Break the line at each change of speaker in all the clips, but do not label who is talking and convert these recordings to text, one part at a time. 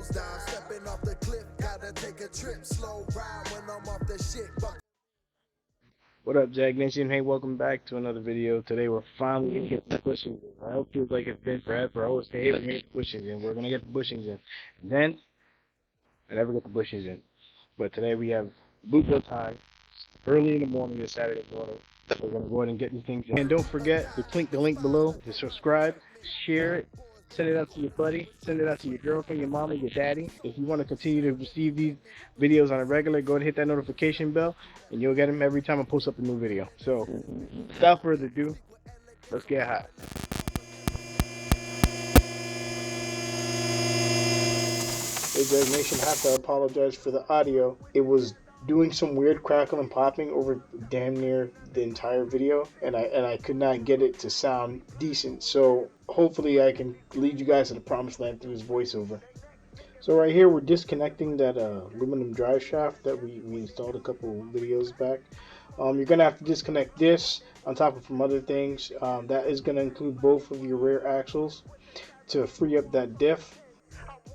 goes down, stepping off the cliff, gotta take a trip, slow ride when I'm off the shit.
What up, Jag Nation? Hey, welcome back to another video. Today we're finally gonna get the bushings in. I hope feels like it's been forever. I always say, hey, we're gonna get the bushings in. We're gonna get the bushings in. And then I never get the bushings in. But today we have boot go time. Early in the morning, this Saturday morning. We're gonna go ahead and get these things in. And don't forget to click the link below to subscribe, share it, send it out to your buddy, send it out to your girlfriend, your mama, your daddy. If you want to continue to receive these videos on a regular, go ahead and hit that notification bell, and you'll get them every time I post up a new video. So, without further ado, let's get hot. Hey, Jag Nation, I have to apologize for the audio. It was doing some weird crackle and popping over damn near the entire video, and I could not get it to sound decent. So hopefully I can lead you guys to the promised land through this voiceover. So right here we're disconnecting that aluminum drive shaft that we installed a couple videos back. You're gonna have to disconnect this on top of some other things. That is gonna include both of your rear axles to free up that diff.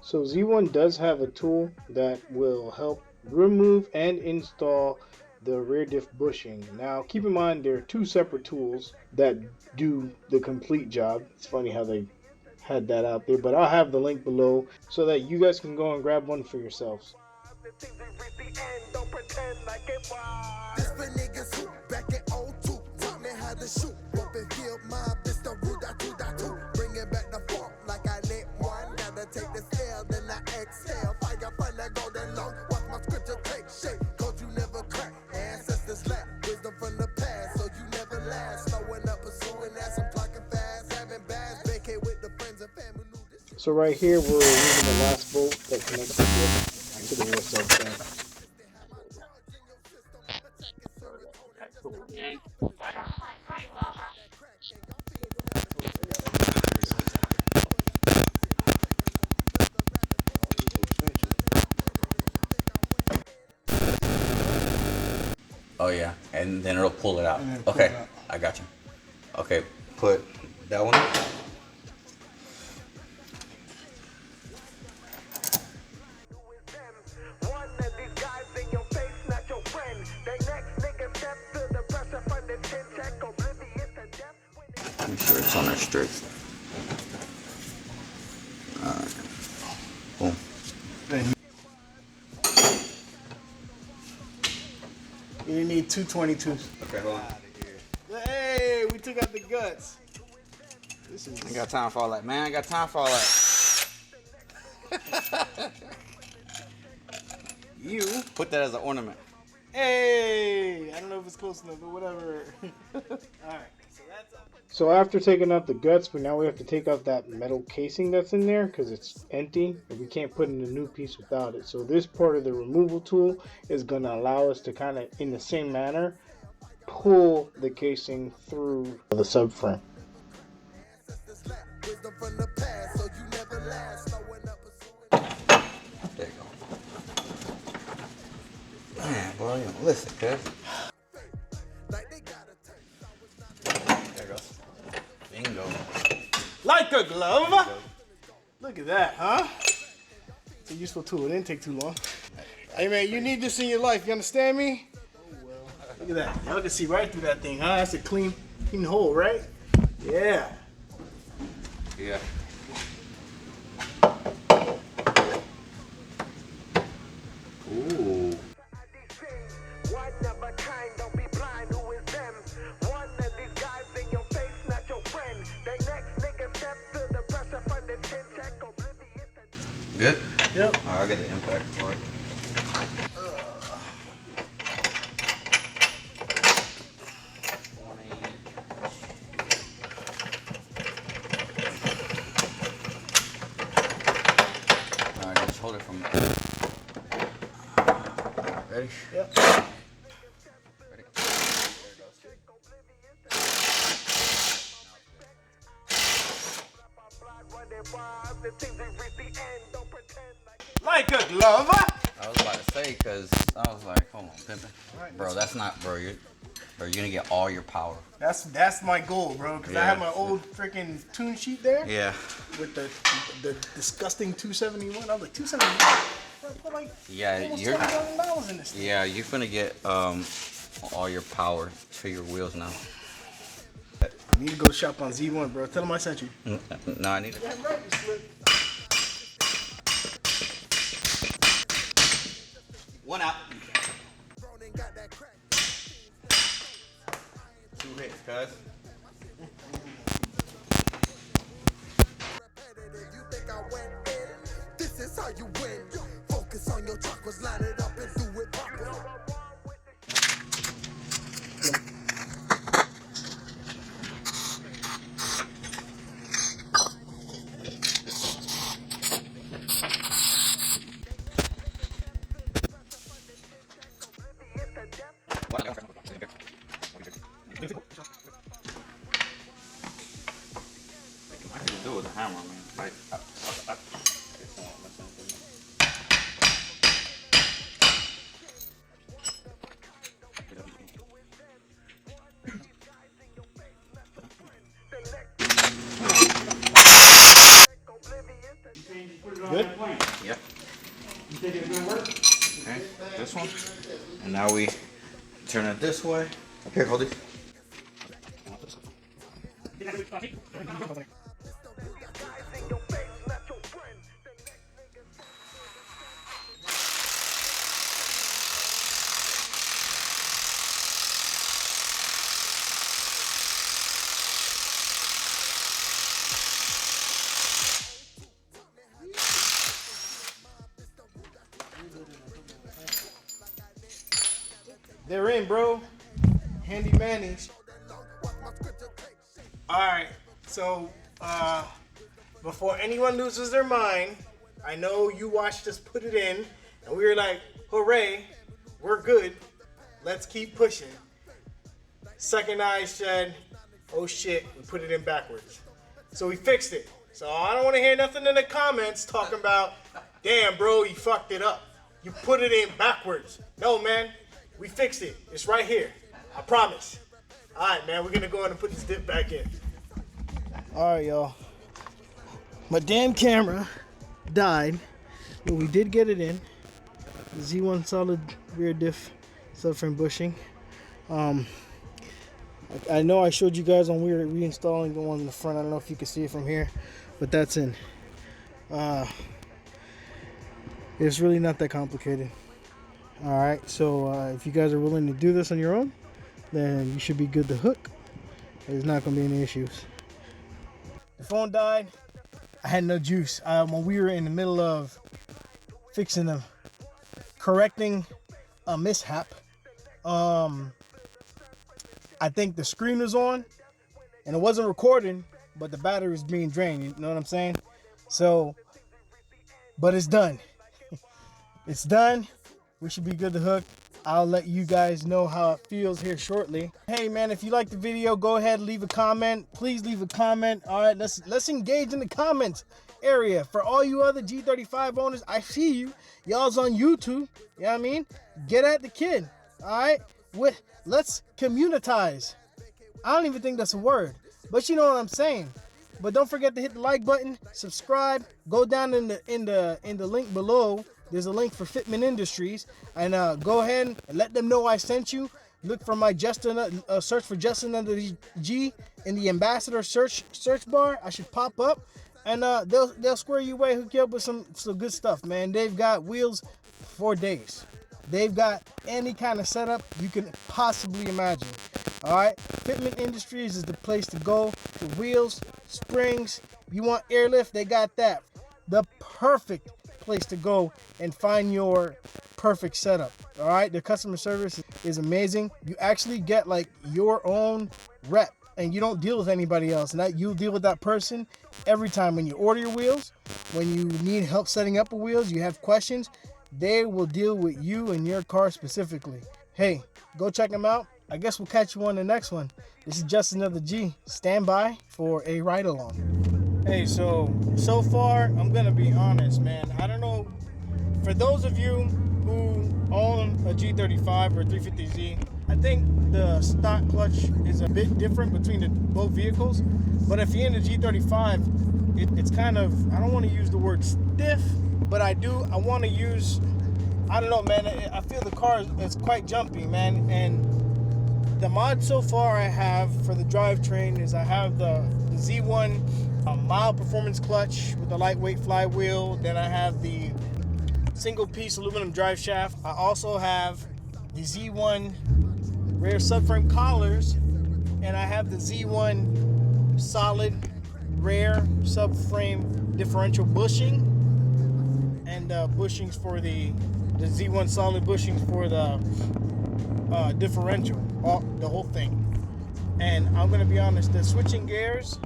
So Z1 does have a tool that will help remove and install the rear diff bushing. Now keep in mind there are two separate tools that do the complete job. It's funny how they had that out there, but I'll have the link below so that you guys can go and grab one for yourselves. So right here we're using the last bolt that connects the diff to the rear subframe.
Oh yeah, and then it'll pull it out. Okay, I got you. Okay, put that one. Make sure it's on there straight. Alright. Boom.
You need two 22s.
Okay, hold on.
Hey, we took out the guts. This is...
I got time for all that, man. I got time for all that.
You
put that as an ornament.
Hey, I don't know if it's close enough, but whatever. Alright.
So after taking out the guts, we have to take out that metal casing that's in there because it's empty and we can't put in a new piece without it. So this part of the removal tool is going to allow us to kind of, in the same manner, pull the casing through the subframe.
There you go. Man, boy, you don't listen, cuz. Bingo.
Like a glove. Look at that, huh? It's a useful tool. It didn't take too long. Hey man, you need this in your life. You understand me? Oh well. Look at that. Y'all can see right through that thing, huh? That's a clean hole, right? Yeah.
Yeah. Ooh. Good?
Yep.
Oh, I got the impact for it. Alright, just hold it from there. Ready?
Yep.
Ready? There it goes.
Like a glove.
I was about to say, because I was like, hold on, pimping.
Right,
Bro, that's not, bro, you're gonna get all your power.
That's my goal, bro. Because I have my old freaking tune sheet there.
Yeah.
With the disgusting 271. I was like, 271? I put like almost $20,000 in this thing.
Yeah, you're gonna get all your power to your wheels now.
I need to go shop on Z1, bro. Tell them I sent you.
No, I need to. One out. 2 hits, cuz.
You think I went in? This is how you win. Focus on your chakras, line it up and do it proper.
I can do it with a hammer, man. Like,
Good?
yep.
You think it's gonna work?
Okay, this one. And now we turn it this way. Here, hold it.
They're in, bro. Handy mannies. Alright, so before anyone loses their mind, I know you watched us put it in, and we were like, hooray, we're good. Let's keep pushing. Second eye said, oh shit, we put it in backwards. So we fixed it. So I don't want to hear nothing in the comments talking about, damn, bro, you fucked it up. You put it in backwards. No, man. We fixed it. It's right here. I promise. All right, man. We're going to go ahead and put this dip back in. All right, y'all. My damn camera died, but we did get it in. The Z1 solid rear diff subframe bushing. I know I showed you guys when we were reinstalling the one in the front. I don't know if you can see it from here, but that's in. It's really not that complicated. Alright, so if you guys are willing to do this on your own, then you should be good to hook. There's not going to be any issues. The phone died. I had no juice. When we were in the middle of fixing them, correcting a mishap, I think the screen was on, and it wasn't recording, but the battery was being drained. You know what I'm saying? So, but it's done. It's done. We should be good to hook. I'll let you guys know how it feels here shortly. Hey man, if you like the video, go ahead and leave a comment. Please leave a comment. All right, let's engage in the comments area. For all you other G35 owners, I see you. Y'all's on YouTube. You know what I mean? Get at the kid. All right, let's communitize. I don't even think that's a word, but you know what I'm saying. But don't forget to hit the like button, subscribe. Go down in the link below. There's a link for Fitment Industries, and go ahead and let them know I sent you. Look for my search for Justin under the G in the ambassador search bar. I should pop up, and they'll square you away, hook you up with some good stuff, man. They've got wheels for days. They've got any kind of setup you can possibly imagine. All right, Fitment Industries is the place to go for wheels, springs. If you want airlift, they got that. The perfect place to go and find your perfect setup. All right, the customer service is amazing. You actually get like your own rep, and you don't deal with anybody else. And that you deal with that person every time when you order your wheels, when you need help setting up a wheels, you have questions, they will deal with you and your car specifically. Hey, go check them out. I guess we'll catch you on the next one. This is just another G. Stand by for a ride along. Hey, so far, I'm gonna be honest, man. I don't know for those of you who own a G35 or 350Z, I think the stock clutch is a bit different between both vehicles. But if you're in the G35, it's kind of, I don't want to use the word stiff, but I want to use, I don't know, man. I feel the car is quite jumpy, man. And the mod so far I have for the drivetrain is I have the Z1 mild performance clutch with the lightweight flywheel. Then I have the single piece aluminum drive shaft. I also have the Z1 rear subframe collars, and I have the Z1 solid rear subframe differential bushing, and bushings for the Z1 solid bushings for the differential, the whole thing. And I'm gonna be honest, the switching gears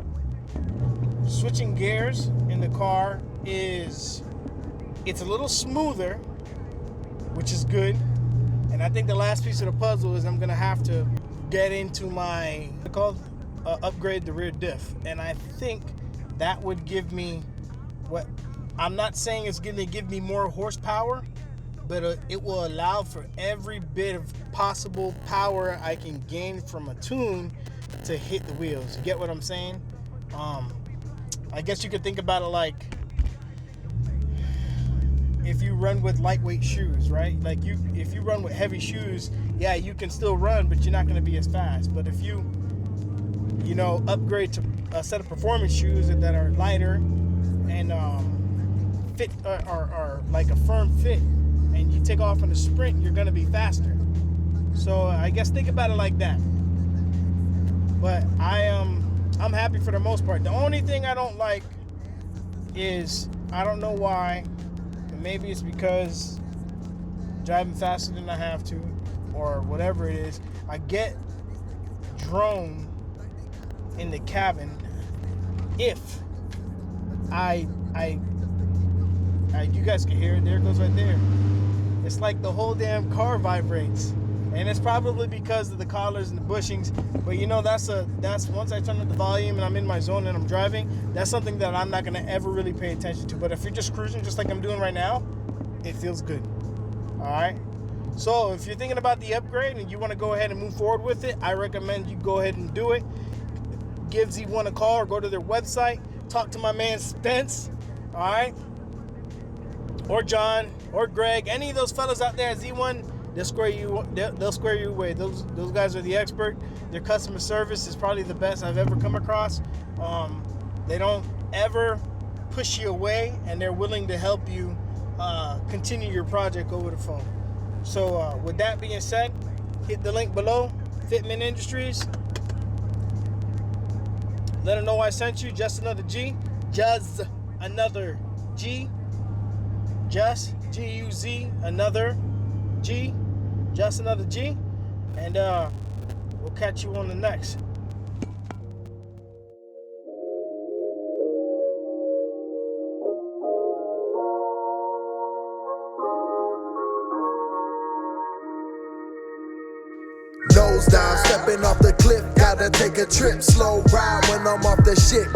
in the car it's a little smoother, which is good. And I think the last piece of the puzzle is I'm gonna have to get into my upgrade the rear diff, and I think that would give me what I'm not saying it's gonna give me more horsepower, but it will allow for every bit of possible power I can gain from a tune to hit the wheels. You get what I'm saying? I guess you could think about it like if you run with lightweight shoes, right? Like if you run with heavy shoes, yeah, you can still run, but you're not going to be as fast. But if you upgrade to a set of performance shoes that are lighter and fit or like a firm fit, and you take off in a sprint, you're going to be faster. So I guess think about it like that. But I'm happy for the most part. The only thing I don't like is, I don't know why, maybe it's because driving faster than I have to, or whatever it is, I get drone in the cabin if you guys can hear it. There it goes right there. It's like the whole damn car vibrates, and it's probably because of the collars and the bushings. But that's once I turn up the volume and I'm in my zone and I'm driving, that's something that I'm not gonna ever really pay attention to. But if you're just cruising, just like I'm doing right now, it feels good. All right. So if you're thinking about the upgrade and you want to go ahead and move forward with it, I recommend you go ahead and do it. Give Z1 a call or go to their website. Talk to my man Spence. All right. Or John or Greg, any of those fellas out there at Z1, they'll square you away. Those guys are the expert. Their customer service is probably the best I've ever come across. They don't ever push you away, and they're willing to help you continue your project over the phone. So with that being said, hit the link below, Fitment Industries. Let them know I sent you. Just another G. Just another G. Just G-U-Z, another G. Just another G. And we'll catch you on the next.
Nose down, stepping off the cliff, gotta take a trip. Slow ride when I'm off the shit.